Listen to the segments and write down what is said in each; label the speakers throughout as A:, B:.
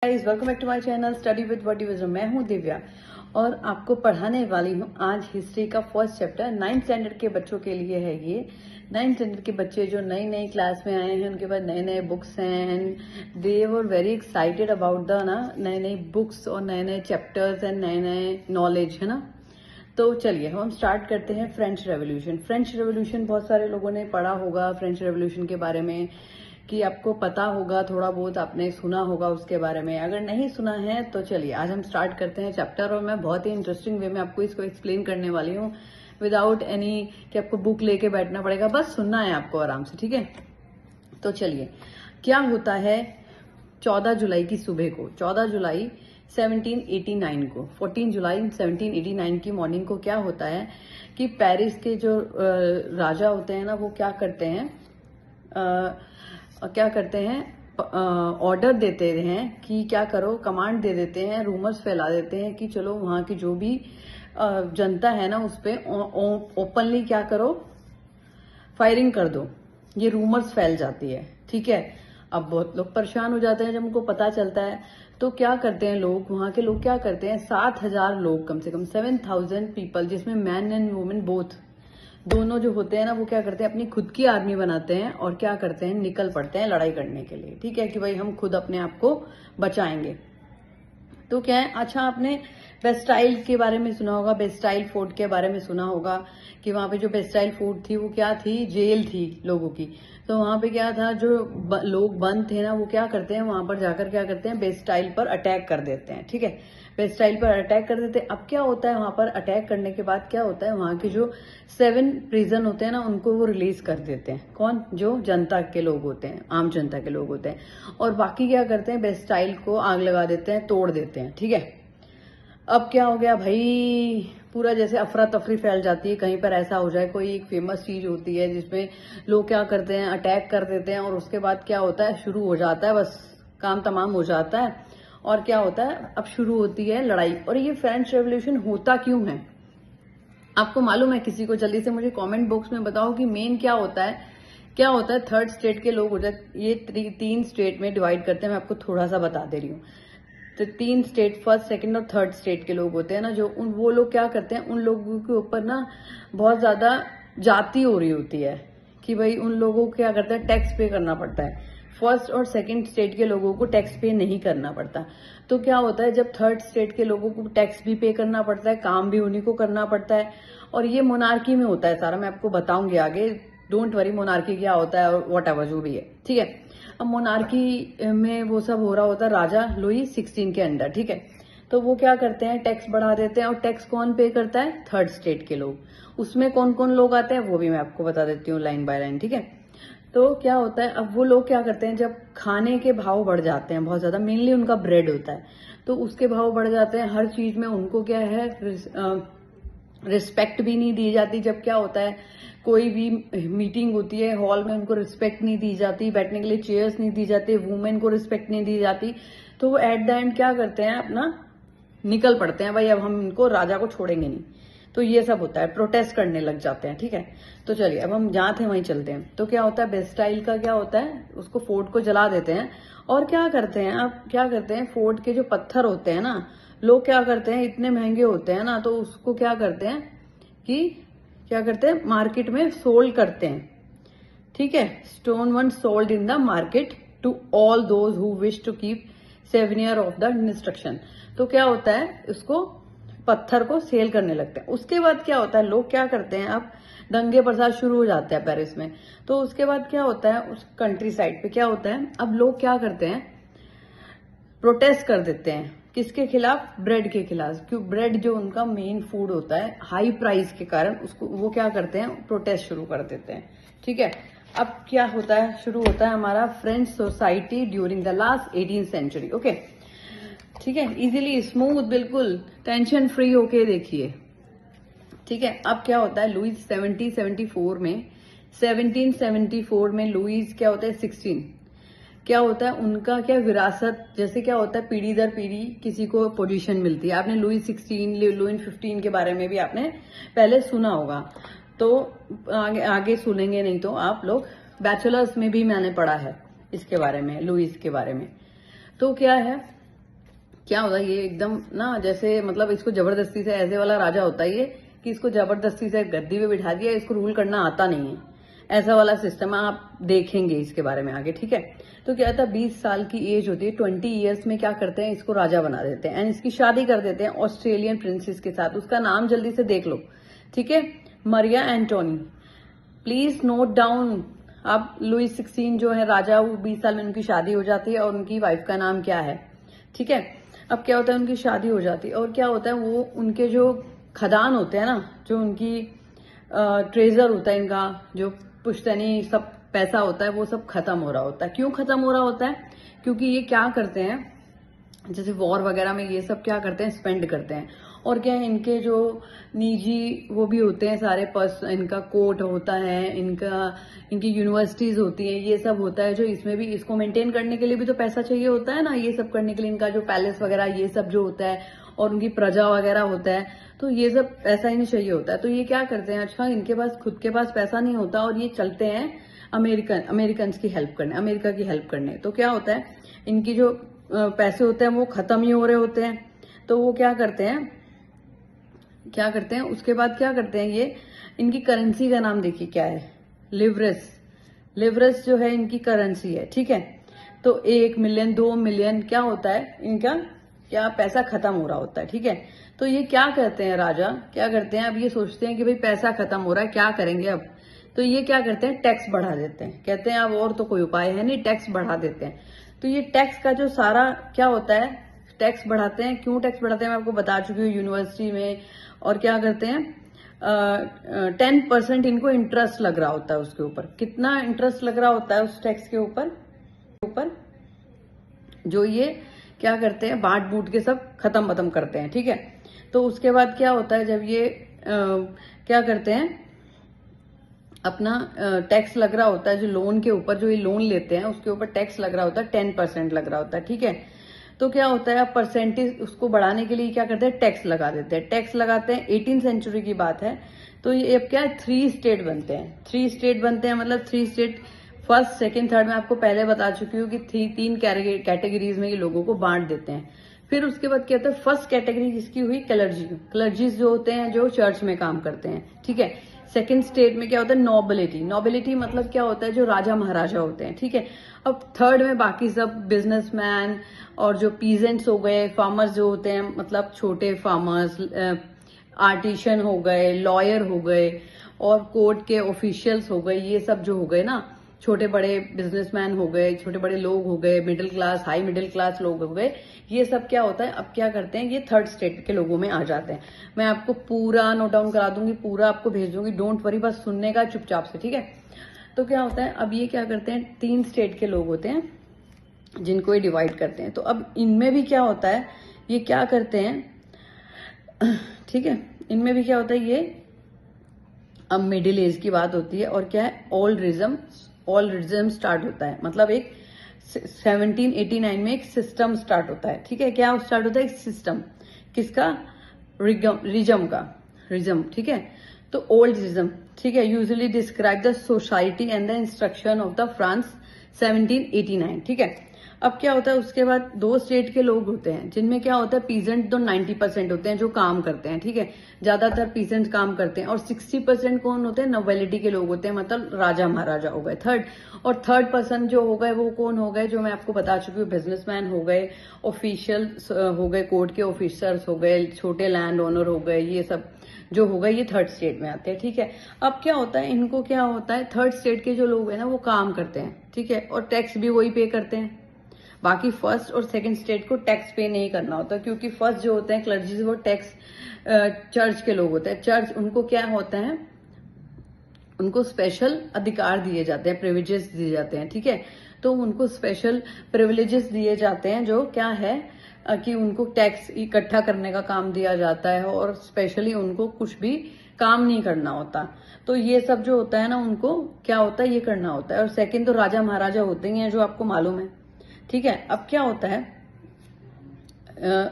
A: Guys welcome back to my channel study with body wisdom. मैं हूं दिव्या और आपको पढ़ाने वाली हूं आज हिस्ट्री का फर्स्ट चैप्टर। 9th स्टैंडर्ड के बच्चों के लिए है ये। 9th स्टैंडर्ड के बच्चे जो नई नई क्लास में आए हैं, उनके पास नए नए बुक्स हैं and they were very excited about the नए नई बुक्स और नए नए चैप्टर्स एंड नए नए नॉलेज, है ना। तो चलिए हम स्टार्ट करते हैं फ्रेंच रेवोल्यूशन। फ्रेंच रेवोल्यूशन बहुत सारे लोगों ने पढ़ा होगा फ्रेंच रेवोल्यूशन के बारे में, कि आपको पता होगा, थोड़ा बहुत आपने सुना होगा उसके बारे में। अगर नहीं सुना है तो चलिए आज हम स्टार्ट करते हैं चैप्टर, और मैं बहुत ही इंटरेस्टिंग वे में आपको इसको एक्सप्लेन करने वाली हूँ विदाउट एनी कि आपको बुक लेके बैठना पड़ेगा, बस सुनना है आपको आराम से, ठीक है। तो चलिए क्या होता है 14 जुलाई की सुबह को, 14 जुलाई 1789 को, 14 जुलाई 1789 की मॉर्निंग को क्या होता है कि पेरिस के जो राजा होते हैं ना, वो क्या करते हैं ऑर्डर देते हैं कि क्या करो, कमांड दे देते हैं, रूमर्स फैला देते हैं कि चलो वहां की जो भी जनता है ना उस पर ओपनली क्या करो, फायरिंग कर दो। ये रूमर्स फैल जाती है, ठीक है। अब बहुत लोग परेशान हो जाते हैं जब उनको पता चलता है, तो क्या करते हैं लोग, वहां के लोग क्या करते हैं, 7,000 लोग, कम से कम 7,000 पीपल, जिसमें मैन एंड वुमेन बोथ, दोनों जो होते हैं ना, वो क्या करते हैं, अपनी खुद की आर्मी बनाते हैं और क्या करते हैं, निकल पड़ते हैं लड़ाई करने के लिए, ठीक है, कि भाई हम खुद अपने आप को बचाएंगे। तो क्या है, अच्छा आपने बेस्टाइल के बारे में सुना होगा, बेस्टाइल फोर्ट के बारे में सुना होगा कि वहां पे जो बेस्टाइल फोर्ट थी वो क्या थी, जेल थी लोगों की। तो वहां पे क्या था, जो लोग बंद थे ना, वो क्या करते हैं, वहां पर जाकर क्या करते हैं, बेस्टाइल पर अटैक कर देते हैं, ठीक है। बेस्टाइल पर अटैक कर देते हैं। अब क्या होता है, वहां पर अटैक करने के बाद क्या होता है, वहां के जो 7 प्रिजन होते हैं ना, उनको वो रिलीज कर देते हैं। कौन, जो जनता के लोग होते हैं, आम जनता के लोग होते हैं। और बाकी क्या करते हैं, बेस्टाइल को आग लगा देते हैं, तोड़ देते हैं, ठीक है। अब क्या हो गया भाई, पूरा जैसे अफरा तफरी फैल जाती है, कहीं पर ऐसा हो जाए, कोई एक फेमस चीज होती है जिसमें लोग क्या करते हैं, अटैक कर देते हैं, और उसके बाद क्या होता है, शुरू हो जाता है, बस काम तमाम हो जाता है। और क्या होता है, अब शुरू होती है लड़ाई। और ये फ्रेंच रेवोल्यूशन होता क्यों है, आपको मालूम है? किसी को जल्दी से मुझे कमेंट बॉक्स में बताओ कि मेन क्या होता है। क्या होता है, 3rd स्टेट के लोग हो जाते, ये 3 स्टेट में डिवाइड करते हैं, मैं आपको थोड़ा सा बता दे रही हूँ। तो 3 स्टेट, 1st, 2nd और 3rd स्टेट के लोग होते हैं ना, जो वो लोग क्या करते हैं, उन लोगों के ऊपर ना बहुत ज्यादा जाति हो रही होती है कि भाई उन लोगों को क्या करता है, टैक्स पे करना पड़ता है। 1st और 2nd स्टेट के लोगों को टैक्स पे नहीं करना पड़ता। तो क्या होता है, जब 3rd स्टेट के लोगों को टैक्स भी पे करना पड़ता है, काम भी उन्हीं को करना पड़ता है। और ये मोनार्की में होता है सारा, मैं आपको बताऊंगी आगे, डोंट वरी मोनार्की क्या होता है और वॉट एवर जो भी है, ठीक है। अब मोनार्की में वो सब हो रहा होता है राजा लुई 16 के अंदर, ठीक है। तो वो क्या करते हैं, टैक्स बढ़ा देते हैं। और टैक्स कौन पे करता है, 3rd स्टेट के लोग। उसमें कौन कौन लोग आते हैं वो भी मैं आपको बता देती हूँ लाइन बाय लाइन, ठीक है। तो क्या होता है, अब वो लोग क्या करते हैं, जब खाने के भाव बढ़ जाते हैं बहुत ज्यादा, मेनली उनका ब्रेड होता है, तो उसके भाव बढ़ जाते हैं, हर चीज में उनको क्या है, रिस्पेक्ट भी नहीं दी जाती। जब क्या होता है, कोई भी मीटिंग होती है हॉल में, उनको रिस्पेक्ट नहीं दी जाती, बैठने के लिए चेयर्स नहीं दी जाती, वुमेन को रिस्पेक्ट नहीं दी जाती। तो वो एट द एंड क्या करते हैं, अपना निकल पड़ते हैं, भाई अब हम इनको, राजा को छोड़ेंगे नहीं। तो ये सब होता है, प्रोटेस्ट करने लग जाते हैं, ठीक है। तो चलिए अब हम जहां थे वहीं चलते हैं। तो क्या होता है, बेस्टाइल का क्या होता है, उसको फोर्ट को जला देते हैं। और क्या करते हैं, अब क्या करते हैं, फोर्ट के जो पत्थर होते हैं ना, लोग क्या करते हैं, इतने महंगे होते हैं ना, तो उसको क्या करते हैं कि क्या करते हैं, मार्केट में सोल्ड करते हैं, ठीक है। Stone one sold in the market to all those who wish to keep souvenir of the destruction. तो क्या होता है, उसको पत्थर को सेल करने लगते हैं। उसके बाद क्या होता है, लोग क्या करते हैं, अब दंगे प्रसाद शुरू हो जाते हैं पेरिस में। तो उसके बाद क्या होता है, उस कंट्री साइड पे क्या होता है, अब लोग क्या करते हैं, प्रोटेस्ट कर देते हैं, किसके खिलाफ, ब्रेड के खिलाफ। क्यों, ब्रेड जो उनका मेन फूड होता है, हाई प्राइस के कारण उसको वो क्या करते हैं, प्रोटेस्ट शुरू कर देते हैं, ठीक है। अब क्या होता है, शुरू होता है हमारा French society during the last 18th century, okay, ठीक है। इजीली स्मूथ, बिल्कुल टेंशन फ्री होके देखिए, ठीक है। अब क्या होता है, लुईस 1774 में लुईस क्या होता है, 16 क्या होता है, उनका क्या विरासत, जैसे क्या होता है, पीढ़ी दर पीढ़ी किसी को पोजीशन मिलती है। आपने लुई 16, लुई 15 के बारे में भी आपने पहले सुना होगा, तो आगे सुनेंगे, नहीं तो आप लोग बैचलर्स में भी मैंने पढ़ा है इसके बारे में, लुईस के बारे में। तो क्या है, क्या होता है ये एकदम ना, जैसे मतलब इसको जबरदस्ती से, ऐसे वाला राजा होता है ये कि इसको जबरदस्ती से गद्दी पे बिठा दिया, इसको रूल करना आता नहीं है, ऐसा वाला सिस्टम है। आप देखेंगे इसके बारे में आगे, ठीक है। तो क्या होता है 20 साल की एज होती है, 20 ईयर्स में क्या करते हैं, इसको राजा बना देते हैं एंड इसकी शादी कर देते हैं ऑस्ट्रेलियन प्रिंसेस के साथ। उसका नाम जल्दी से देख लो, ठीक है, Marie Antoinette. Please note down. अब लुइस 16 जो है राजा, वो 20 साल में उनकी शादी हो जाती है और उनकी वाइफ का नाम क्या है, ठीक है। अब क्या होता है उनकी शादी हो जाती है और क्या होता है वो उनके जो खदान होते हैं ना, जो उनकी ट्रेजर होता है, इनका जो पुश्तैनी सब पैसा होता है, वो सब खत्म हो रहा होता है। क्यों खत्म हो रहा होता है? क्योंकि ये क्या करते हैं, जैसे वॉर वगैरह में ये सब क्या करते हैं, स्पेंड करते हैं। और क्या है, इनके जो निजी वो भी होते हैं सारे पर्स, इनका कोर्ट होता है, इनकी यूनिवर्सिटीज होती है, ये सब होता है। जो इसमें भी इसको मेंटेन करने के लिए भी तो पैसा चाहिए होता है ना, ये सब करने के लिए इनका जो पैलेस वगैरह ये सब जो होता है और उनकी प्रजा वगैरह होता है, तो ये सब पैसा ही नहीं चाहिए होता है। तो ये क्या करते हैं, अच्छा इनके पास खुद के पास पैसा नहीं होता और ये चलते हैं अमेरिकन की हेल्प करने, अमेरिका की हेल्प करने। तो क्या होता है, इनकी जो पैसे होते हैं वो खत्म ही हो रहे होते हैं। तो वो क्या करते हैं उसके बाद क्या करते हैं, ये इनकी करेंसी का नाम देखिए क्या है, लिवरेस जो है इनकी करेंसी है, ठीक है। तो 1 मिलियन 2 मिलियन क्या होता है, इनका क्या पैसा खत्म हो रहा होता है, ठीक है। तो ये क्या कहते हैं, राजा क्या करते हैं, अब ये सोचते हैं कि भाई पैसा खत्म हो रहा है, क्या करेंगे अब। तो ये क्या करते हैं, टैक्स बढ़ा देते हैं। कहते हैं अब और तो कोई उपाय है नहीं, टैक्स बढ़ा देते हैं। तो ये टैक्स का जो सारा क्या होता है, टैक्स बढ़ाते हैं। क्यों टैक्स बढ़ाते हैं मैं आपको बता चुकी हूँ यूनिवर्सिटी में। और क्या करते हैं, 10% इनको इंटरेस्ट लग रहा होता है उसके ऊपर। कितना इंटरेस्ट लग रहा होता है उस टैक्स के ऊपर जो ये क्या करते हैं, बांट बूट के सब खत्म करते हैं, ठीक है। तो उसके बाद क्या होता है, जब ये क्या करते हैं, अपना टैक्स लग रहा होता है जो लोन के ऊपर, जो ये लोन लेते हैं उसके ऊपर टैक्स लग रहा होता है, 10% लग रहा होता है, ठीक है। तो क्या होता है, अब परसेंटेज उसको बढ़ाने के लिए क्या करते हैं, टैक्स लगा देते हैं। टैक्स लगाते हैं, 18th सेंचुरी की बात है। तो ये अब क्या है, 3 स्टेट बनते हैं। 3 स्टेट बनते हैं, मतलब 3 स्टेट, फर्स्ट सेकंड थर्ड में आपको पहले बता चुकी हूँ कि 3 कैटेगरीज में ये लोगों को बांट देते हैं। फिर उसके बाद क्या होता है, फर्स्ट कैटेगरी जिसकी हुई क्लर्जीज जो होते हैं जो चर्च में काम करते हैं, ठीक है। सेकंड स्टेट में क्या होता है, नोबिलिटी मतलब क्या होता है, जो राजा महाराजा होते हैं, ठीक है। अब थर्ड में बाकी सब बिजनेसमैन और जो पीजेंट्स हो गए, फार्मर्स जो होते हैं, मतलब छोटे फार्मर्स, आर्टिशन हो गए, लॉयर हो गए और कोर्ट के ऑफिशियल्स हो गए, ये सब जो हो गए ना, छोटे बड़े बिजनेसमैन हो गए, छोटे बड़े लोग हो गए, middle class high middle class लोग हो गए, ये सब क्या होता है, अब क्या करते हैं, ये थर्ड स्टेट के लोगों में आ जाते हैं। मैं आपको पूरा नोट डाउन करा दूंगी, पूरा आपको भेज दूंगी, डोंट वरी, बस सुनने का चुपचाप से, ठीक है। तो क्या होता है, अब ये क्या करते हैं, 3 स्टेट के लोग होते हैं जिनको ये डिवाइड करते हैं। तो अब इनमें भी क्या होता है, ये क्या करते हैं, ठीक है, इनमें भी क्या होता है, ये अब मिडिल एज की बात होती है और क्या है, ऑलरिज्म स्टार्ट होता है। मतलब एक 1789 में एक सिस्टम स्टार्ट होता है, ठीक है। क्या स्टार्ट होता है, एक सिस्टम, किसका, रिजम, ठीक है। तो ओल्ड रिजम, ठीक है, usually describe the society and the instruction of the France 1789, ठीक है। अब क्या होता है, उसके बाद 2 स्टेट के लोग होते हैं जिनमें क्या होता है, पीजेंट तो 90% होते हैं जो काम करते हैं, ठीक है, ज्यादातर पीजेंट काम करते हैं। और 60% कौन होते हैं, नोबिलिटी के लोग होते हैं, मतलब राजा महाराजा हो गए थर्ड पर्सन जो हो गए वो कौन हो गए, जो मैं आपको बता चुकी हूँ, बिजनेसमैन हो गए, ऑफिशियल्स हो गए, कोर्ट के ऑफिसर्स हो गए, छोटे लैंड ओनर हो गए, ये सब जो हो गए, ये थर्ड स्टेट में आते हैं, ठीक है। अब क्या होता है, इनको क्या होता है, थर्ड स्टेट के जो लोग हैं ना वो काम करते हैं, ठीक है, और टैक्स भी वही पे करते हैं। बाकी फर्स्ट और सेकंड स्टेट को टैक्स पे नहीं करना होता, क्योंकि फर्स्ट जो होते हैं क्लर्जीज, वो टैक्स चर्च के लोग होते हैं। चर्च उनको क्या होता है, उनको स्पेशल अधिकार दिए जाते हैं, प्रिविलेजेस दिए जाते हैं, ठीक है। तो उनको स्पेशल प्रिविलेजेस दिए जाते हैं, जो क्या है कि उनको टैक्स इकट्ठा करने का काम दिया जाता है और स्पेशली उनको कुछ भी काम नहीं करना होता। तो ये सब जो होता है ना, उनको क्या होता है, ये करना होता है। और सेकंड तो राजा महाराजा होते ही हैं, जो आपको मालूम है, ठीक है। अब क्या होता है,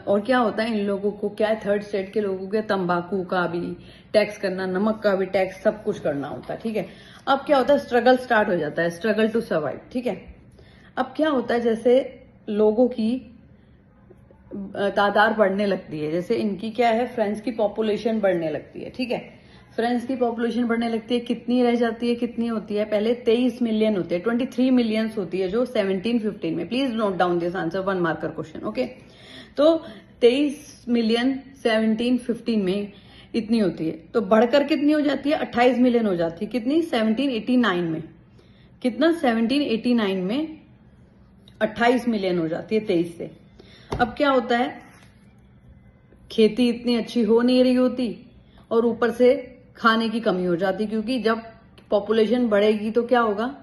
A: और क्या होता है, इन लोगों को क्या है, थर्ड स्टेट के लोगों के तंबाकू का भी टैक्स करना, नमक का भी टैक्स, सब कुछ करना होता है, ठीक है। अब क्या होता है, स्ट्रगल स्टार्ट हो जाता है, स्ट्रगल टू सर्वाइव, ठीक है। अब क्या होता है, जैसे लोगों की तादाद बढ़ने लगती है। जैसे इनकी क्या है, फ्रेंड्स की पॉपुलेशन बढ़ने लगती है, ठीक है। फ्रेंड्स की पॉपुलेशन बढ़ने लगती है, कितनी रह जाती है, कितनी होती है, पहले 23 मिलियन होती है, 23 मिलियंस होती है जो 17-15 में। Please note down this answer, 1 marker question, okay. तो 23 मिलियन 17-15 में इतनी होती है, तो बढ़कर कितनी हो जाती है, 28 मिलियन हो जाती है। कितनी, 1789 में। कितना, 1789 में 28 मिलियन हो जाती है 23 से। अब क्या होता है, खेती इतनी अच्छी हो नहीं रही होती और ऊपर से खाने की कमी हो जाती, क्योंकि जब पॉपुलेशन बढ़ेगी तो क्या होगा,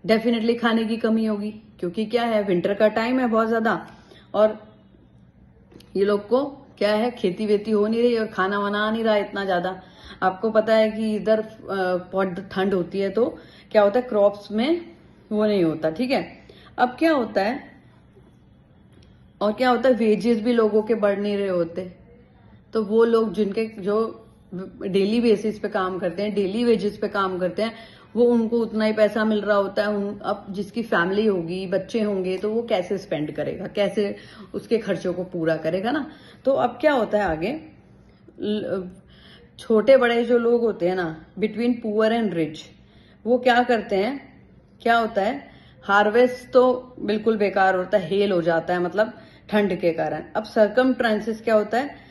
A: डेफिनेटली खाने की कमी होगी, क्योंकि क्या है, विंटर का टाइम है बहुत ज्यादा और ये लोग को क्या है, खेती वेती हो नहीं रही और खाना वाना आ नहीं रहा इतना ज्यादा। आपको पता है कि इधर बहुत ठंड होती है, तो क्या होता है, क्रॉप्स में वो नहीं होता, ठीक है। अब क्या होता है, और क्या होता है, वेजेस भी लोगों के बढ़ नहीं रहे होते, तो वो लोग जिनके जो डेली बेसिस पे काम करते हैं, डेली वेजेस पे काम करते हैं, वो उनको उतना ही पैसा मिल रहा होता है। अब जिसकी फैमिली होगी, बच्चे होंगे, तो वो कैसे स्पेंड करेगा, कैसे उसके खर्चों को पूरा करेगा ना। तो अब क्या होता है आगे, छोटे बड़े जो लोग होते हैं ना, बिटवीन पुअर एंड रिच, वो क्या करते हैं, क्या होता है, हार्वेस्ट तो बिल्कुल बेकार होता है, हेल हो जाता है, मतलब ठंड के कारण। अब सर्कमस्टेंसेस क्या होता है,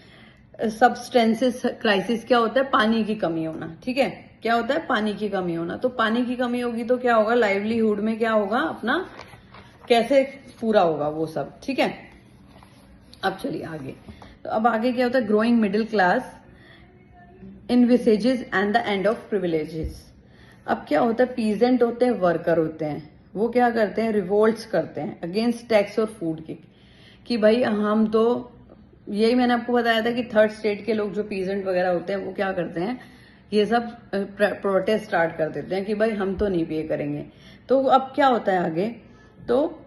A: सबस्टेंसेस क्राइसिस क्या होता है, पानी की कमी होना, ठीक है। क्या होता है, पानी की कमी होना। तो पानी की कमी होगी तो क्या होगा, लाइवलीहुड में क्या होगा, अपना कैसे पूरा होगा वो सब, ठीक है। अब चलिए आगे। तो अब आगे क्या होता है, growing middle class envisages and the end of privileges. अब क्या होता है, पीजेंट होते हैं, वर्कर होते हैं, वो क्या करते हैं, रिवोल्ट्स करते हैं अगेंस्ट टैक्स और फूड के, कि भाई हम तो, यही मैंने आपको बताया था कि थर्ड स्टेट के लोग जो पीजेंट वगैरह होते हैं वो क्या करते हैं, ये सब प्रोटेस्ट स्टार्ट कर देते हैं कि भाई हम तो नहीं पे करेंगे। तो अब क्या होता है आगे, तो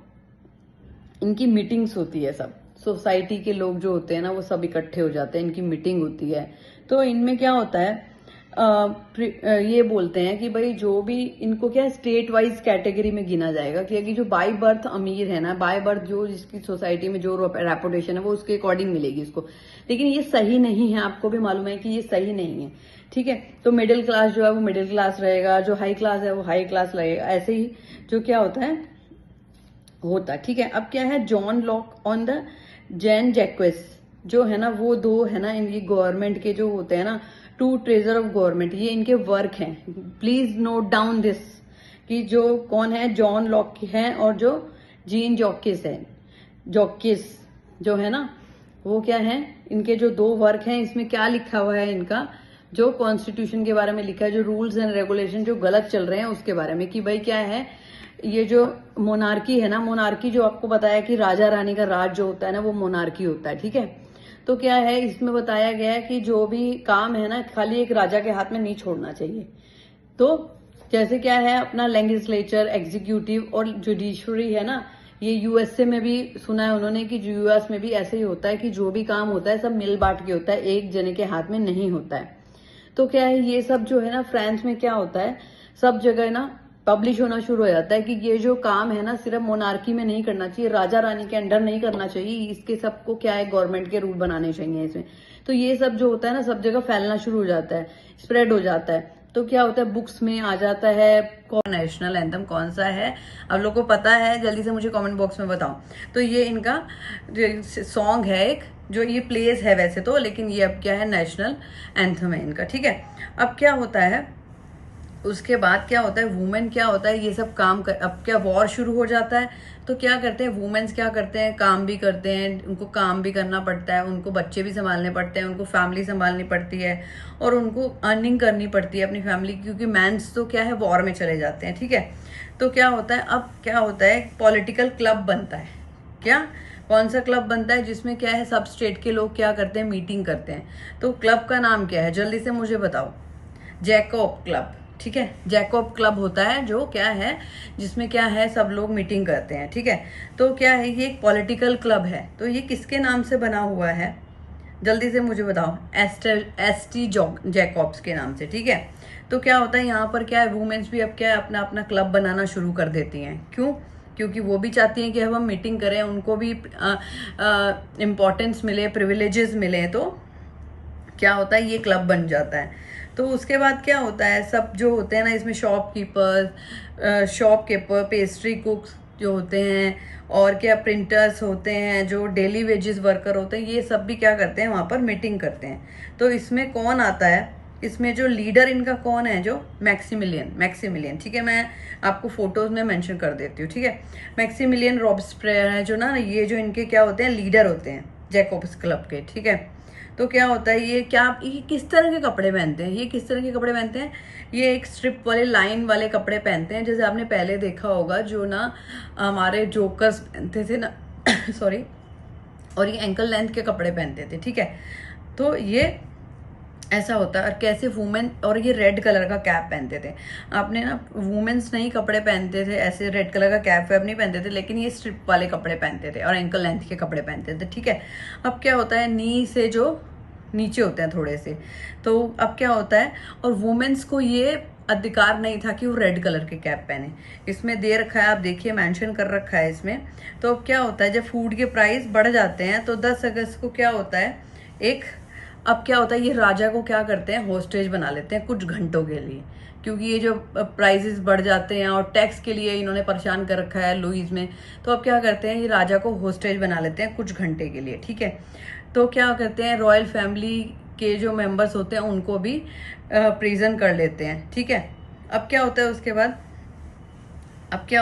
A: इनकी मीटिंग्स होती है, सब सोसाइटी के लोग जो होते हैं ना वो सब इकट्ठे हो जाते हैं, इनकी मीटिंग होती है। तो इनमें क्या होता है, ये बोलते हैं कि भाई जो भी इनको क्या स्टेट वाइज कैटेगरी में गिना जाएगा, कि जो बाय बर्थ अमीर है ना, बाय बर्थ जो जिसकी सोसाइटी में जो रेपुटेशन है वो उसके अकॉर्डिंग मिलेगी इसको। लेकिन ये सही नहीं है, आपको भी मालूम है कि ये सही नहीं है, ठीक है। तो मिडिल क्लास जो है वो मिडिल क्लास रहेगा, जो हाई क्लास है वो हाई क्लास रहेगा, ऐसे ही जो क्या होता है, ठीक है। अब क्या है, John Locke on the Jean Jacques जो है ना, वो दो है ना, इनकी गवर्नमेंट के जो होते हैं ना, टू ट्रेजर ऑफ गवर्नमेंट, ये इनके वर्क हैं। प्लीज नोट डाउन दिस, कि जो कौन है, जॉन लॉक है और जो जीन जॉकिस है, जॉकिस जो है ना, वो क्या है, इनके जो दो वर्क हैं, इसमें क्या लिखा हुआ है, इनका जो कॉन्स्टिट्यूशन के बारे में लिखा है, जो रूल्स एंड रेगुलेशन जो गलत चल रहे हैं उसके बारे में, कि भाई क्या है, ये जो मोनार्की है ना, मोनार्की जो आपको बताया कि राजा रानी का राज जो होता है ना, वो मोनार्की होता है, ठीक है। तो क्या है, इसमें बताया गया है कि जो भी काम है ना, खाली एक राजा के हाथ में नहीं छोड़ना चाहिए। तो जैसे क्या है, अपना लेजिस्लेचर, एग्जीक्यूटिव और जुडिशरी है ना, ये यूएसए में भी सुना है उन्होंने कि यूएस में भी ऐसे ही होता है कि जो भी काम होता है सब मिल बांट के होता है, एक जने के हाथ में नहीं होता है। तो क्या है, ये सब जो है ना, फ्रांस में क्या होता है, सब जगह ना पब्लिश होना शुरू हो जाता है कि ये जो काम है ना, सिर्फ मोनार्की में नहीं करना चाहिए, राजा रानी के अंडर नहीं करना चाहिए, इसके सबको क्या है, गवर्नमेंट के रूल बनाने चाहिए इसमें। तो ये सब जो होता है ना, सब जगह फैलना शुरू हो जाता है, स्प्रेड हो जाता है। तो क्या होता है, बुक्स में आ जाता है, कौन नेशनल एंथम कौन सा है, आप लोग को पता है, जल्दी से मुझे कमेंट बॉक्स में बताओ। तो ये इनका सॉन्ग है एक, जो ये प्लेस है वैसे तो, लेकिन ये अब क्या है, नेशनल एंथम है इनका, ठीक है। अब क्या होता है, उसके बाद क्या होता है, वुमेन क्या होता है, ये सब काम कर, अब क्या वॉर शुरू हो जाता है, तो क्या करते हैं वुमेन्स, क्या करते हैं, काम भी करते हैं, उनको काम भी करना पड़ता है, उनको बच्चे भी संभालने पड़ते हैं, उनको फैमिली संभालनी पड़ती है और उनको अर्निंग करनी पड़ती है अपनी फैमिली, क्योंकि मैंस तो क्या है, वॉर में चले जाते हैं, ठीक है। तो क्या होता है, अब क्या होता है, पॉलिटिकल क्लब बनता है, क्या, कौन सा क्लब बनता है, जिसमें क्या है, सब स्टेट के लोग क्या करते हैं, मीटिंग करते हैं। तो क्लब का नाम क्या है, जल्दी से मुझे बताओ, जैकोब क्लब, ठीक है। जैकोब क्लब होता है जो क्या है, जिसमें क्या है, सब लोग मीटिंग करते हैं, ठीक है। तो क्या है, ये एक पॉलिटिकल क्लब है। तो ये किसके नाम से बना हुआ है, जल्दी से मुझे बताओ, एसटी जैकोब्स के नाम से, ठीक है। तो क्या होता है, यहाँ पर क्या है, वुमेन्स भी अब क्या है, अपना अपना क्लब बनाना शुरू कर देती हैं। क्यों, क्योंकि वो भी चाहती हैं कि हम मीटिंग करें, उनको भी इम्पोर्टेंस मिले, प्रिविलेजेस मिले, तो क्या होता है ये क्लब बन जाता है। तो उसके बाद क्या होता है, सब जो होते हैं ना इसमें शॉपकीपर, पेस्ट्री कुक्स जो होते हैं, और क्या प्रिंटर्स होते हैं, जो डेली वेजेस वर्कर होते हैं, ये सब भी क्या करते हैं वहाँ पर मीटिंग करते हैं। तो इसमें कौन आता है, इसमें जो लीडर इनका कौन है, जो मैक्सिमिलियन, ठीक है, मैं आपको फोटोज में मेंशन कर देती हूँ, ठीक है। मैक्सिमिलियन रॉबस्पियर है जो ना, ये जो इनके क्या होते हैं, लीडर होते हैं जैकोब्स क्लब के, ठीक है। तो क्या होता है, ये किस तरह के कपड़े पहनते हैं, ये किस तरह के कपड़े पहनते हैं, ये एक स्ट्रिप वाले लाइन वाले कपड़े पहनते हैं, जैसे आपने पहले देखा होगा जो ना हमारे जोकर्स पहनते थे ना सॉरी, और ये एंकल लेंथ के कपड़े पहनते थे, ठीक है। तो ये ऐसा होता है। और कैसे वुमेन, और ये रेड कलर का कैप पहनते थे। आपने ना वुमेन्स नहीं कपड़े पहनते थे ऐसे, रेड कलर का कैप वैप नहीं पहनते थे, लेकिन ये स्ट्रिप वाले कपड़े पहनते थे और एंकल लेंथ के कपड़े पहनते थे, ठीक है। अब क्या होता है, नी से जो नीचे होते हैं थोड़े से, तो अब क्या होता है, और वुमेन्स को ये अधिकार नहीं था कि वो रेड कलर के कैप पहने। इसमें दे रखा है, आप देखिए मेंशन कर रखा है इसमें। तो अब क्या होता है, जब फूड के प्राइस बढ़ जाते हैं तो 10 अगस्त को क्या होता है, अब क्या होता है, ये राजा को क्या करते हैं, होस्टेज बना लेते हैं कुछ घंटों के लिए, क्योंकि ये जो प्राइसेस बढ़ जाते हैं और टैक्स के लिए इन्होंने परेशान कर रखा है लुईस में। तो अब क्या करते हैं, ये राजा को होस्टेज बना लेते हैं कुछ घंटे के लिए, ठीक है। तो क्या करते हैं, रॉयल फैमिली के जो मेंबर्स होते हैं उनको भी प्रिजन कर लेते हैं, ठीक है। अब क्या होता है उसके बाद, क्या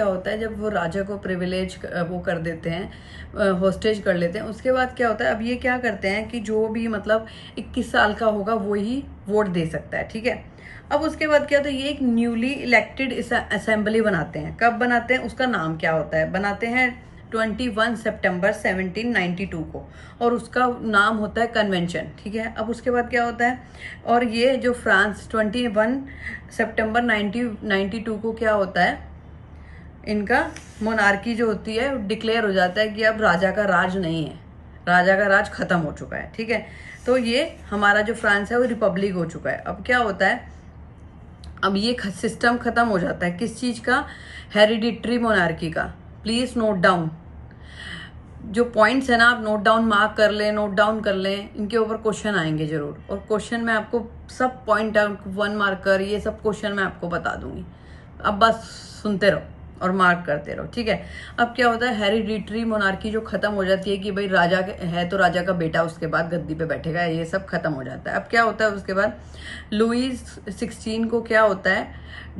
A: होता है, जब वो राजा को प्रिविलेज वो कर देते हैं, होस्टेज कर लेते हैं, उसके बाद क्या होता है, अब ये क्या करते हैं कि जो भी मतलब 21 साल का होगा वो ही वोट दे सकता है, ठीक है। अब उसके बाद क्या होता है, ये एक न्यूली इलेक्टेड असेंबली बनाते हैं। कब बनाते हैं, उसका नाम क्या होता है, बनाते हैं 21 सितंबर 1792 को, और उसका नाम होता है कन्वेंशन, ठीक है। अब उसके बाद क्या होता है, और ये जो फ्रांस 21 सितंबर 1992 को क्या होता है, इनका मोनार्की जो होती है डिक्लेयर हो जाता है कि अब राजा का राज नहीं है, राजा का राज खत्म हो चुका है, ठीक है। तो ये हमारा जो फ्रांस है वो रिपब्लिक हो चुका है। अब क्या होता है, अब ये सिस्टम खत्म हो जाता है, किस चीज का, हेरिडिटरी मोनार्की का। प्लीज नोट डाउन, जो पॉइंट्स है ना आप नोट डाउन नोट डाउन कर लें, इनके ऊपर क्वेश्चन आएंगे जरूर, और क्वेश्चन में आपको सब पॉइंट 1 मार्कर ये सब क्वेश्चन मैं आपको बता दूंगी। अब बस सुनते रहो और मार्क करते रहो, ठीक है। अब क्या होता है, हेरिडिटरी मोनार्की जो खत्म हो जाती है कि भाई राजा है तो राजा का बेटा उसके बाद गद्दी पे बैठेगा, ये सब खत्म हो जाता है। अब क्या होता है उसके बाद, लुईस 16 को क्या होता है,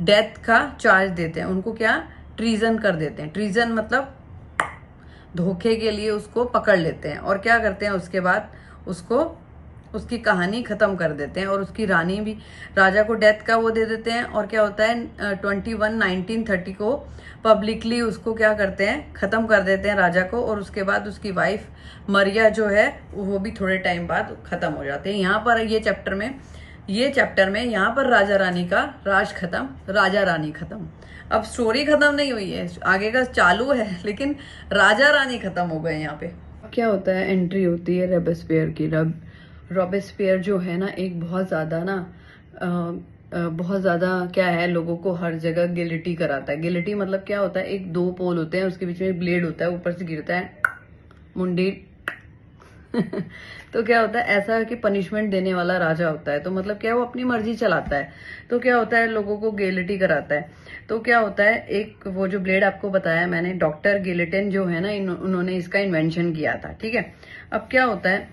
A: डेथ का चार्ज देते हैं उनको, क्या ट्रीजन कर देते हैं। ट्रीजन मतलब धोखे के लिए उसको पकड़ लेते हैं, और क्या करते हैं उसके बाद उसकी कहानी खत्म कर देते हैं, और उसकी रानी भी, राजा को डेथ का वो दे देते हैं। और क्या होता है 1930 को पब्लिकली उसको क्या करते हैं, खत्म कर देते हैं राजा को, और उसके बाद उसकी वाइफ मरिया जो है वो भी थोड़े टाइम बाद खत्म हो जाते हैं। यहाँ पर ये चैप्टर में यहाँ पर राजा रानी का राज खत्म, राजा रानी खत्म। अब स्टोरी खत्म नहीं हुई है, आगे का चालू है, लेकिन राजा रानी खत्म हो गए यहाँ पे। क्या होता है, एंट्री होती है रॉबेस्पियर की। रॉबेस्पियर जो है ना, एक बहुत ज्यादा क्या है, लोगों को हर जगह गिलिटी कराता है। गिलिटी मतलब क्या होता है, एक 2 पोल होते हैं, उसके बीच में ब्लेड होता है, ऊपर से गिरता है मुंडी तो क्या होता है, ऐसा कि पनिशमेंट देने वाला राजा होता है। तो मतलब क्या, वो अपनी मर्जी चलाता है। तो क्या होता है, लोगों को गिलिटी कराता है। तो क्या होता है, एक वो जो ब्लेड आपको बताया मैंने, डॉक्टर गिलेटिन जो है ना, उन्होंने इसका इन्वेंशन किया था, ठीक है। अब क्या होता है,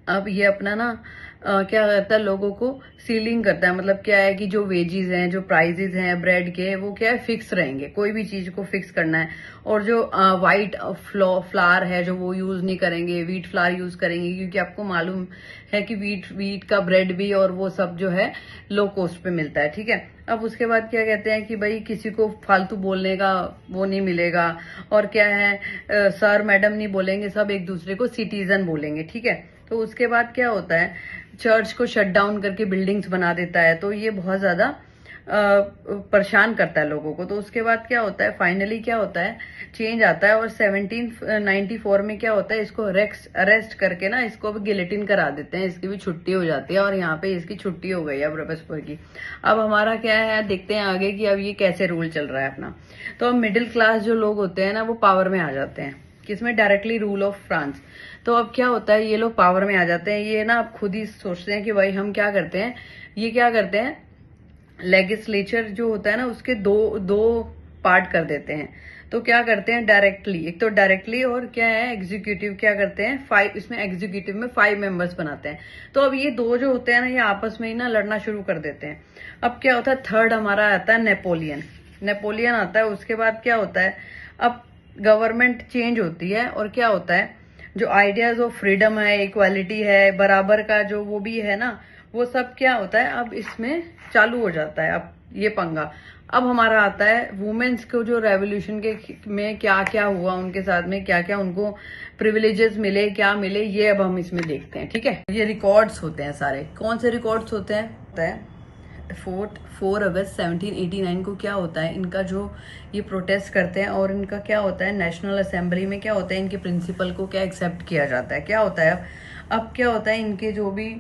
A: अब ये अपना ना क्या करता है, लोगों को सीलिंग करता है। मतलब क्या है कि जो वेजेस हैं, जो प्राइजेस हैं ब्रेड के, वो क्या है, फिक्स रहेंगे। कोई भी चीज को फिक्स करना है। और जो व्हाइट फ्लावर है जो वो यूज नहीं करेंगे, व्हीट फ्लावर यूज करेंगे, क्योंकि आपको मालूम है कि व्हीट का ब्रेड भी और वो सब जो है लो कॉस्ट पे मिलता है, ठीक है। अब उसके बाद क्या कहते हैं कि भाई किसी को फालतू बोलने का वो नहीं मिलेगा, और क्या है, सर मैडम नहीं बोलेंगे, सब एक दूसरे को सिटीजन बोलेंगे, ठीक है। तो उसके बाद क्या होता है, चर्च को शट डाउन करके बिल्डिंग्स बना देता है। तो ये बहुत ज्यादा परेशान करता है लोगों को। तो उसके बाद क्या होता है, फाइनली क्या होता है, चेंज आता है और 1794 में क्या होता है, इसको अरेस्ट करके ना इसको भी गिलेटिन करा देते हैं, इसकी भी छुट्टी हो जाती है और यहाँ पे इसकी छुट्टी हो गई अब रोबेस्पियर की। अब हमारा क्या है, देखते हैं आगे कि अब ये कैसे रूल चल रहा है अपना। तो अब मिडिल क्लास जो लोग होते हैं ना वो पावर में आ जाते हैं, किसमें, डायरेक्टली रूल ऑफ फ्रांस। तो अब क्या होता है, ये लोग पावर में आ जाते हैं, ये ना अब खुद ही सोचते हैं कि भाई हम क्या करते हैं, ये क्या करते हैं, लेजिस्लेचर जो होता है ना उसके दो पार्ट कर देते हैं। तो क्या करते हैं, डायरेक्टली, एक तो डायरेक्टली और क्या है एग्जीक्यूटिव, क्या करते हैं 5, इसमें एग्जीक्यूटिव में 5 मेंबर्स बनाते हैं। तो अब ये दो जो होते हैं ना ये आपस में ही ना लड़ना शुरू कर देते हैं। अब क्या होता है, थर्ड हमारा आता है नेपोलियन आता है। उसके बाद क्या होता है, अब गवर्नमेंट चेंज होती है और क्या होता है, जो आइडियाज ऑफ फ्रीडम है, इक्वालिटी है, बराबर का जो वो भी है ना, वो सब क्या होता है अब इसमें चालू हो जाता है। अब ये पंगा अब हमारा आता है वुमेन्स को जो रेवोल्यूशन के में क्या क्या हुआ, उनके साथ में क्या क्या उनको प्रिविलेजेस मिले, क्या मिले, ये अब हम इसमें देखते हैं। ठीक है, ये रिकॉर्ड्स होते हैं सारे। कौन से रिकॉर्ड्स होते हैं, 4 अगस्त 1789 को क्या होता है, इनका जो ये प्रोटेस्ट करते हैं और इनका क्या होता है, नेशनल असेंबली में क्या होता है, इनके प्रिंसिपल को क्या एक्सेप्ट किया जाता है। क्या होता है अब क्या होता है, इनके जो भी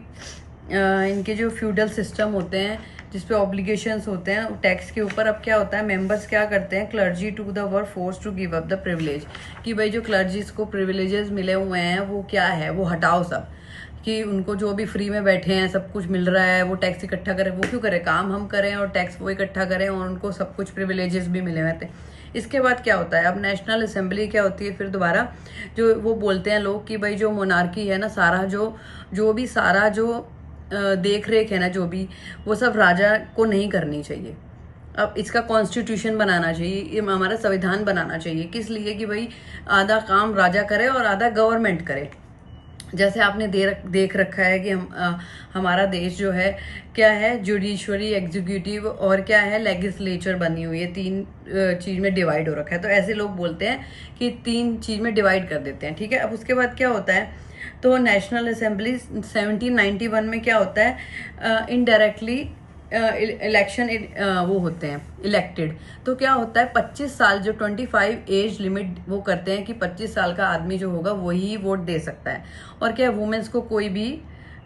A: इनके जो फ्यूडल सिस्टम होते हैं जिसपे ऑब्लिगेशंस होते हैं टैक्स के ऊपर, अब क्या होता है, मेंबर्स क्या करते हैं, clergy to the were force to give up the privilege, कि भाई जो क्लर्जीज को प्रिविलेजेस मिले हुए हैं वो क्या है, वो हटाओ सब, कि उनको जो भी फ्री में बैठे हैं सब कुछ मिल रहा है, वो टैक्स इकट्ठा करें, वो क्यों करें, काम हम करें और टैक्स वो इकट्ठा करें और उनको सब कुछ प्रिविलेजेस भी मिले हुए थे। इसके बाद क्या होता है, अब नेशनल असेंबली क्या होती है, फिर दोबारा जो वो बोलते हैं लोग कि भाई जो मोनार्की है ना, सारा जो देख रेख है ना, जो भी वो सब राजा को नहीं करनी चाहिए। अब इसका कॉन्स्टिट्यूशन बनाना चाहिए, ये हमारा संविधान बनाना चाहिए, किस लिए, कि भाई आधा काम राजा करे और आधा गवर्नमेंट करे। जैसे आपने देख रखा है कि हमारा देश जो है क्या है, जुडिशरी, एग्जीक्यूटिव और क्या है, लेजिस्लेचर बनी हुई है, 3 चीज में डिवाइड हो रखा है। तो ऐसे लोग बोलते हैं कि 3 चीज में डिवाइड कर देते हैं। ठीक है, अब उसके बाद क्या होता है, तो नेशनल असेंबली 1791 में क्या होता है, इनडायरेक्टली इलेक्शन वो होते हैं इलेक्टेड। तो क्या होता है, 25 साल जो 25 एज लिमिट वो करते हैं कि 25 साल का आदमी जो होगा वही वोट दे सकता है। और क्या, वुमेन्स को कोई भी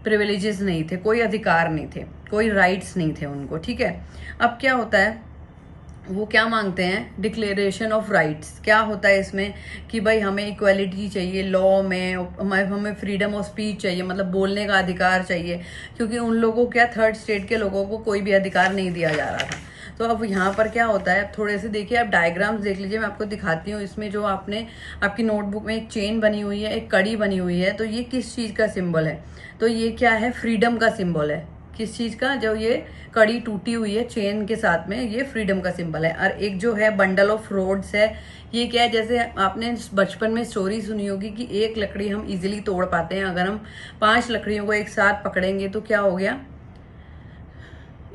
A: प्रिविलेजेस नहीं थे, कोई अधिकार नहीं थे, कोई राइट्स नहीं थे उनको। ठीक है, अब क्या होता है, वो क्या मांगते हैं, डिक्लेरेशन ऑफ राइट्स। क्या होता है इसमें कि भाई हमें इक्वालिटी चाहिए लॉ में, हमें फ्रीडम ऑफ स्पीच चाहिए, मतलब बोलने का अधिकार चाहिए, क्योंकि उन लोगों को क्या, थर्ड स्टेट के लोगों को कोई भी अधिकार नहीं दिया जा रहा था। तो अब यहाँ पर क्या होता है, थोड़े से देखिए, आप डायग्राम्स देख लीजिए, मैं आपको दिखाती हूँ। इसमें जो आपकी नोटबुक में एक चेन बनी हुई है, एक कड़ी बनी हुई है, तो ये किस चीज़ का सिंबल है, तो ये क्या है, फ्रीडम का सिंबल है। किस चीज का, जो ये कड़ी टूटी हुई है चेन के साथ में, ये फ्रीडम का सिंबल है। और एक जो है बंडल ऑफ रोड्स है, ये क्या है, जैसे आपने बचपन में स्टोरी सुनी होगी कि एक लकड़ी हम इजीली तोड़ पाते हैं, अगर हम 5 लकड़ियों को एक साथ पकड़ेंगे तो क्या हो गया,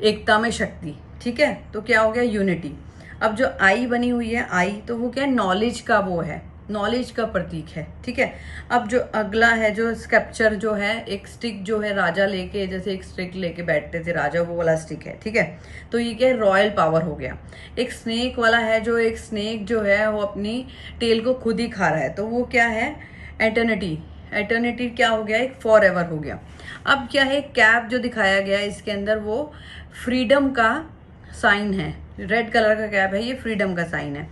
A: एकता में शक्ति। ठीक है, तो क्या हो गया, यूनिटी। अब जो आई बनी हुई है, आई, तो वो क्या है, नॉलेज का वो है, नॉलेज का प्रतीक है। ठीक है, अब जो अगला है, जो स्कल्पचर जो है, एक स्टिक जो है राजा लेके, जैसे एक स्टिक लेके बैठते थे राजा, वो वाला स्टिक है। ठीक है, तो ये क्या है, रॉयल पावर हो गया। एक स्नेक वाला है, जो एक स्नेक जो है वो अपनी टेल को खुद ही खा रहा है, तो वो क्या है, एटर्निटी क्या हो गया, एक फॉर एवर हो गया। अब क्या है, कैप जो दिखाया गया है इसके अंदर, वो फ्रीडम का साइन है, रेड कलर का कैप है, ये फ्रीडम का साइन है।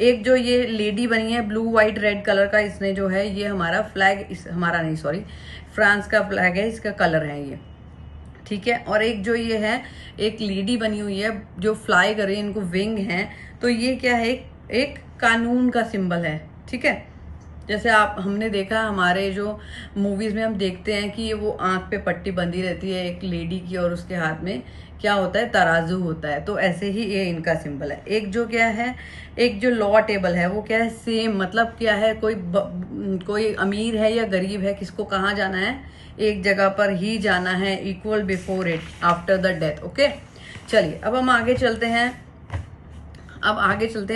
A: एक जो ये लेडी बनी है ब्लू व्हाइट रेड कलर का, इसने जो है ये हमारा फ्लैग, हमारा नहीं सॉरी, फ्रांस का फ्लैग है, इसका कलर है ये। ठीक है, और एक जो ये है, एक लेडी बनी हुई है जो फ्लाई कर रही है, इनको विंग है, तो ये क्या है, एक कानून का सिंबल है। ठीक है, जैसे हमने देखा हमारे जो मूवीज में हम देखते हैं कि वो आंख पे पट्टी बंधी रहती है एक लेडी की, और उसके हाथ में क्या होता है, तराजू होता है, तो ऐसे ही ये इनका सिंबल है। एक जो क्या है, एक जो लॉ टेबल है, वो क्या है, सेम, मतलब क्या है, कोई अमीर है या गरीब है, किसको कहाँ जाना है, एक जगह पर ही जाना है, equal before it after the death. Okay, चलिए अब हम आगे चलते हैं।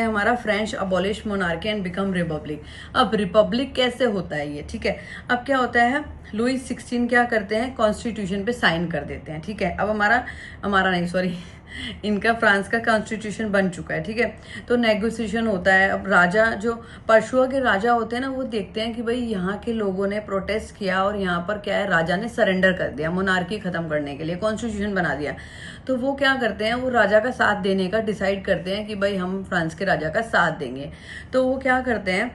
A: हमारा French abolish monarchy and become Republic. अब रिपब्लिक कैसे होता है ये, ठीक है, अब क्या होता है, लुईस 16 क्या करते हैं, कॉन्स्टिट्यूशन पे साइन कर देते हैं। ठीक है, अब हमारा नहीं सॉरी इनका फ्रांस का कॉन्स्टिट्यूशन बन चुका है, ठीक है। तो नेगोशिएशन होता है। अब राजा जो पर्शुआ के राजा होते हैं ना, वो देखते हैं कि भाई यहाँ के लोगों ने प्रोटेस्ट किया और यहाँ पर क्या है, राजा ने सरेंडर कर दिया मोनार्की खत्म करने के लिए, कॉन्स्टिट्यूशन बना दिया। तो वो क्या करते हैं, वो राजा का साथ देने का डिसाइड करते हैं कि भाई हम फ्रांस के राजा का साथ देंगे। तो वो क्या करते हैं,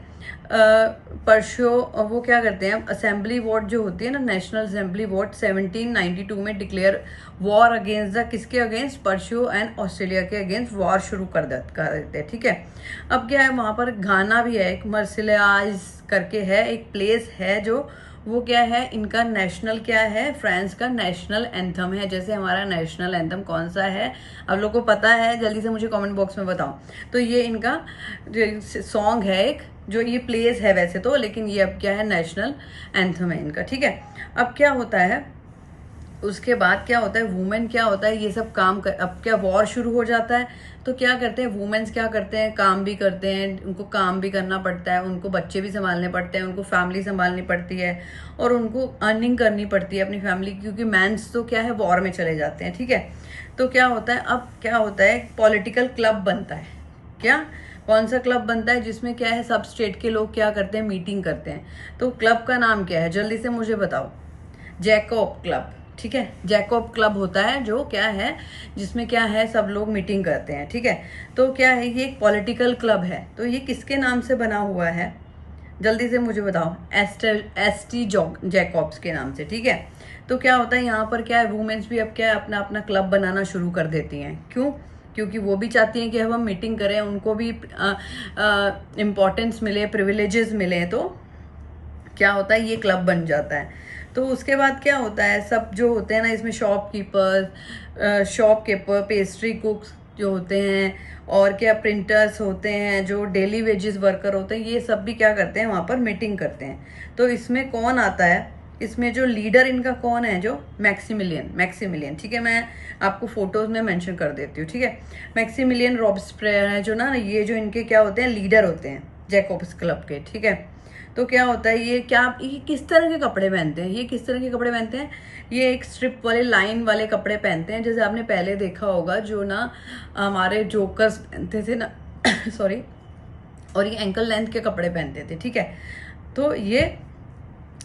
A: वो क्या करते हैं, असेंबली वोट जो होती है ना, नेशनल असेंबली वोट 1792 में डिक्लेयर वॉर अगेंस्ट द, किसके अगेंस्ट, पर्शियो एंड ऑस्ट्रेलिया के अगेंस्ट वॉर शुरू कर देते हैं, ठीक है। अब क्या है, वहां पर गाना भी है, एक मर्सिलाइज करके है, एक प्लेस है जो, वो क्या है, इनका नेशनल क्या है, फ्रांस का नेशनल एंथम है। जैसे हमारा नेशनल एंथम कौन सा है, आप लोग को पता है, जल्दी से मुझे कमेंट बॉक्स में बताओ। तो ये इनका सॉन्ग है एक, जो ये प्लेस है वैसे तो, लेकिन ये अब क्या है, नेशनल एंथम है इनका, ठीक है। अब क्या होता है, उसके बाद क्या होता है, वुमेन क्या होता है, ये सब काम कर, अब क्या वॉर शुरू हो जाता है, तो क्या करते हैं वुमेन्स, क्या करते हैं, काम भी करते हैं, उनको काम भी करना पड़ता है, उनको बच्चे भी संभालने पड़ते हैं, उनको फैमिली संभालनी पड़ती है, और उनको अर्निंग करनी पड़ती है अपनी फैमिली की, क्योंकि मैंस तो क्या है, वॉर में चले जाते हैं, ठीक है। तो क्या होता है, अब क्या होता है, पॉलिटिकल क्लब बनता है, क्या, कौन सा क्लब बनता है, जिसमें क्या है, सब स्टेट के लोग क्या करते हैं, मीटिंग करते हैं। तो क्लब का नाम क्या है, जल्दी से मुझे बताओ, जैकोब क्लब, ठीक है। जैकोब क्लब होता है जो क्या है, जिसमें क्या है, सब लोग मीटिंग करते हैं, ठीक है। तो क्या है, ये एक पॉलिटिकल क्लब है। तो ये किसके नाम से बना हुआ है, जल्दी से मुझे बताओ, एसटी जैकोब्स के नाम से, ठीक है। तो क्या होता है, यहाँ पर क्या है, वुमेन्स भी अब क्या है, अपना अपना क्लब बनाना शुरू कर देती हैं। क्यों, क्योंकि वो भी चाहती हैं कि अब हम मीटिंग करें, उनको भी इम्पोर्टेंस मिले, प्रिविलेजेस मिले। तो क्या होता है, ये क्लब बन जाता है। तो उसके बाद क्या होता है, सब जो होते हैं ना इसमें, शॉपकीपर, पेस्ट्री कुक्स जो होते हैं, और क्या प्रिंटर्स होते हैं, जो डेली वेजेस वर्कर होते हैं, ये सब भी क्या करते हैं, वहाँ पर मीटिंग करते हैं। तो इसमें कौन आता है, इसमें जो लीडर इनका कौन है, जो मैक्सिमिलियन, ठीक है। मैं आपको फोटोज में मेंशन कर देती हूँ, ठीक है। मैक्सिमिलियन रॉबस्पियर है जो ना, ये जो इनके क्या होते हैं, लीडर होते हैं जैकोब्स क्लब के, ठीक है। तो क्या होता है, ये किस तरह के कपड़े पहनते हैं, ये किस तरह के कपड़े पहनते हैं, ये एक स्ट्रिप वाले, लाइन वाले कपड़े पहनते हैं, जैसे आपने पहले देखा होगा, जो ना हमारे जोकर्स पहनते थे ना सॉरी, और ये एंकल लेंथ के कपड़े पहनते थे, ठीक है। तो ये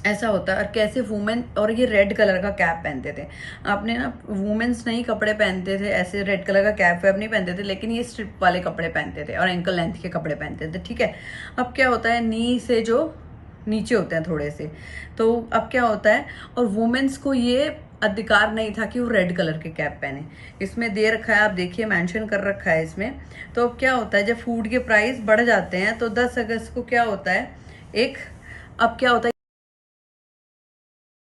A: ऐसा होता है। और कैसे वुमेन, और ये रेड कलर का कैप पहनते थे। आपने ना, वुमेन्स नहीं कपड़े पहनते थे ऐसे, रेड कलर का कैप वैप नहीं पहनते थे, लेकिन ये स्ट्रिप वाले कपड़े पहनते थे और एंकल लेंथ के कपड़े पहनते थे, ठीक है। अब क्या होता है, नी से जो नीचे होते हैं थोड़े से, तो अब क्या होता है, और वुमेन्स को ये अधिकार नहीं था कि वो रेड कलर के कैप पहने। इसमें दे रखा है, आप देखिए, मेंशन कर रखा है इसमें। तो अब क्या होता है, जब फूड के प्राइस बढ़ जाते हैं, तो 10 अगस्त को क्या होता है, अब क्या होता है,